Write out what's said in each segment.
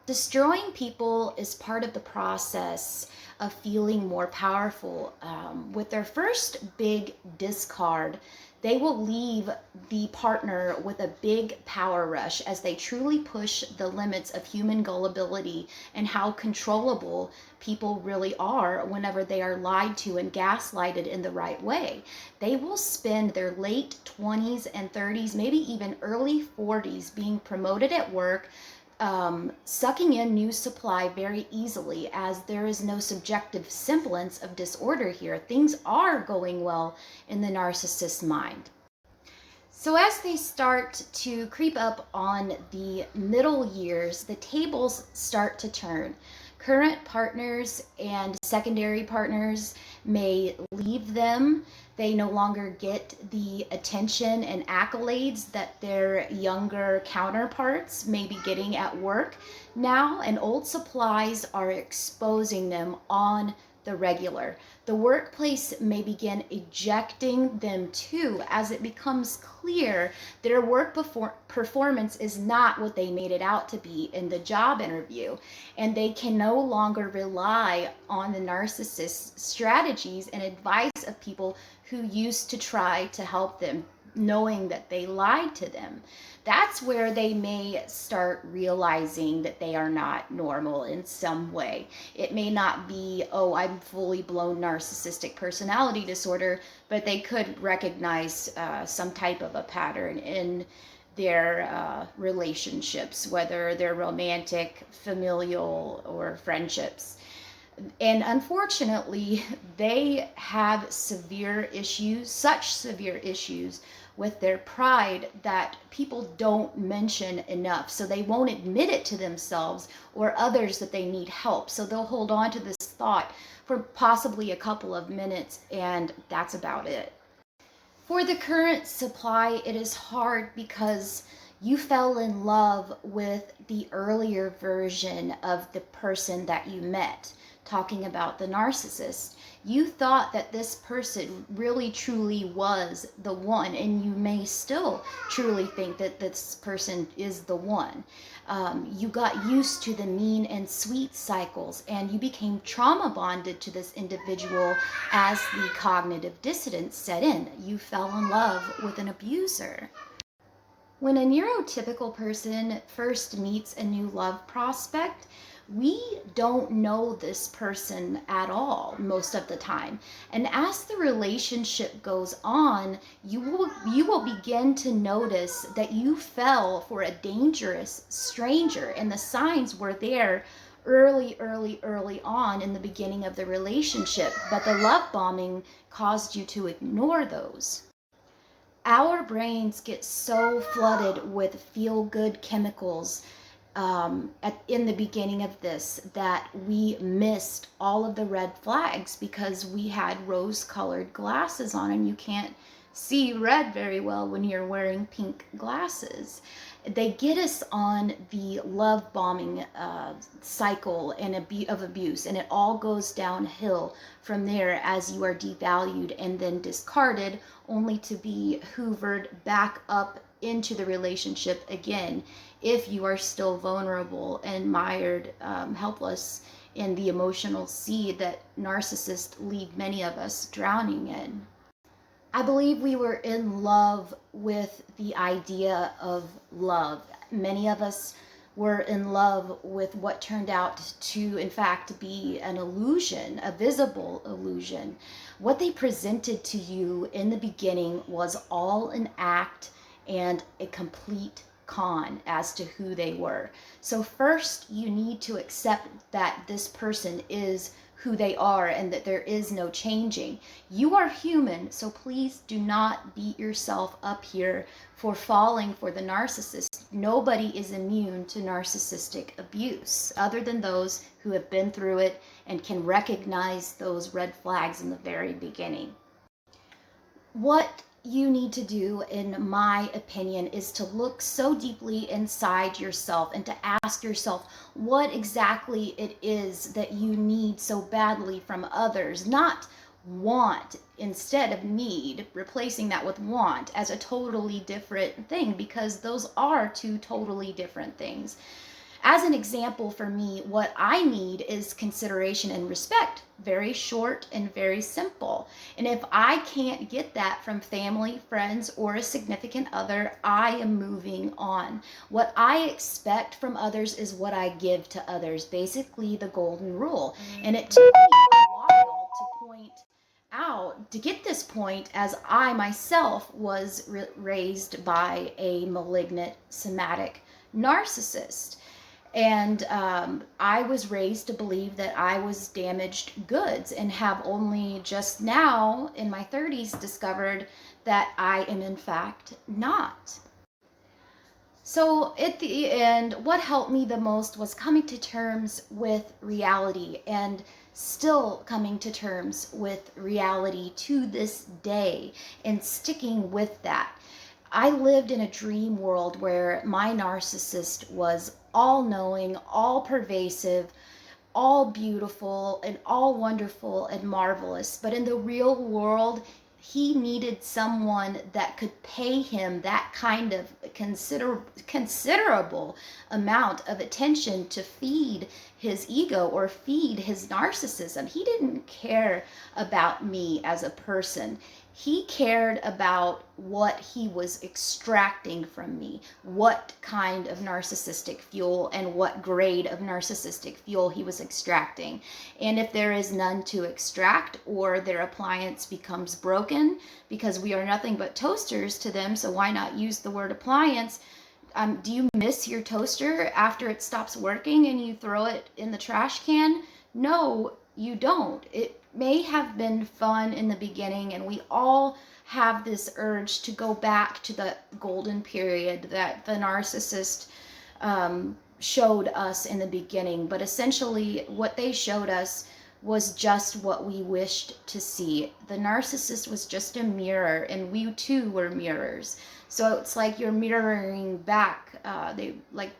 Destroying people is part of the process of feeling more powerful. With their first big discard, they will leave the partner with a big power rush as they truly push the limits of human gullibility and how controllable people really are whenever they are lied to and gaslighted in the right way. They will spend their late 20s and 30s, maybe even early 40s, being promoted at work, sucking in new supply very easily, as there is no subjective semblance of disorder here. Things are going well in the narcissist's mind. So as they start to creep up on the middle years, the tables start to turn. Current partners and secondary partners may leave them. They no longer get the attention and accolades that their younger counterparts may be getting at work now, and old supplies are exposing them on the regular. The workplace may begin ejecting them too, as it becomes clear their work performance is not what they made it out to be in the job interview, and they can no longer rely on the narcissist's strategies and advice of people who used to try to help them, knowing that they lied to them. That's where they may start realizing that they are not normal in some way. It may not be, oh, I'm fully blown narcissistic personality disorder, but they could recognize some type of a pattern in their relationships, whether they're romantic, familial, or friendships. And unfortunately, they have severe issues, such severe issues with their pride that people don't mention enough. So they won't admit it to themselves or others that they need help. So they'll hold on to this thought for possibly a couple of minutes, and that's about it. For the current supply, it is hard because you fell in love with the earlier version of the person that you met. Talking about the narcissist, you thought that this person really truly was the one, and you may still truly think that this person is the one. You got used to the mean and sweet cycles, and you became trauma bonded to this individual as the cognitive dissonance set in. You fell in love with an abuser. When a neurotypical person first meets a new love prospect, we don't know this person at all most of the time. And as the relationship goes on, you will begin to notice that you fell for a dangerous stranger, and the signs were there early on in the beginning of the relationship, but the love bombing caused you to ignore those. Our brains get so flooded with feel-good chemicals in the beginning of this that we missed all of the red flags because we had rose-colored glasses on, and you can't see red very well when you're wearing pink glasses. They get us on the love bombing cycle and of abuse, and it all goes downhill from there as you are devalued and then discarded, only to be hoovered back up into the relationship again if you are still vulnerable and mired, helpless in the emotional sea that narcissists leave many of us drowning in. I believe we were in love with the idea of love. Many of us were in love with what turned out to, in fact, be an illusion, a visible illusion. What they presented to you in the beginning was all an act and a complete con as to who they were. So first, you need to accept that this person is who they are and that there is no changing. You are human, so please do not beat yourself up here for falling for the narcissist. Nobody is immune to narcissistic abuse other than those who have been through it and can recognize those red flags in the very beginning. What you need to do, in my opinion, is to look so deeply inside yourself and to ask yourself what exactly it is that you need so badly from others. Not want instead of need, replacing that with want as a totally different thing, because those are two totally different things. As an example, for me, what I need is consideration and respect. Very short and very simple. And if I can't get that from family, friends, or a significant other, I am moving on. What I expect from others is what I give to others. Basically, the golden rule. And it took me a while to point out to get this point, as I myself was raised by a malignant somatic narcissist. And I was raised to believe that I was damaged goods, and have only just now in my 30s discovered that I am in fact not. So at the end, what helped me the most was coming to terms with reality, and still coming to terms with reality to this day, and sticking with that. I lived in a dream world where my narcissist was all knowing, all pervasive, all beautiful, and all wonderful and marvelous. But in the real world, he needed someone that could pay him that kind of considerable amount of attention to feed his ego or feed his narcissism. He didn't care about me as a person. He cared about what he was extracting from me, what kind of narcissistic fuel and what grade of narcissistic fuel he was extracting. And if there is none to extract, or their appliance becomes broken, because we are nothing but toasters to them, so why not use the word appliance? Do you miss your toaster after it stops working and you throw it in the trash can? No, you don't. It may have been fun in the beginning, and we all have this urge to go back to the golden period that the narcissist showed us in the beginning. But essentially, what they showed us was just what we wished to see. The narcissist was just a mirror, and we too were mirrors. So it's like you're mirroring back, they like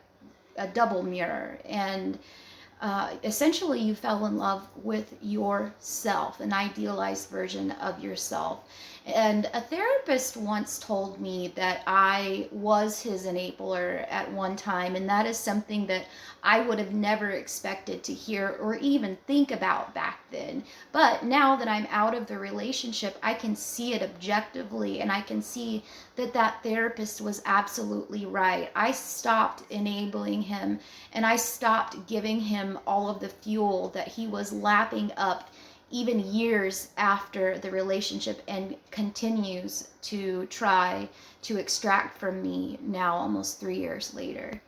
a double mirror. And essentially you fell in love with yourself, an idealized version of yourself. And a therapist once told me that I was his enabler at one time, and that is something that I would have never expected to hear or even think about back then. But now that I'm out of the relationship, I can see it objectively, and I can see that that therapist was absolutely right. I stopped enabling him, and I stopped giving him all of the fuel that he was lapping up even years after the relationship, and continues to try to extract from me now almost 3 years later.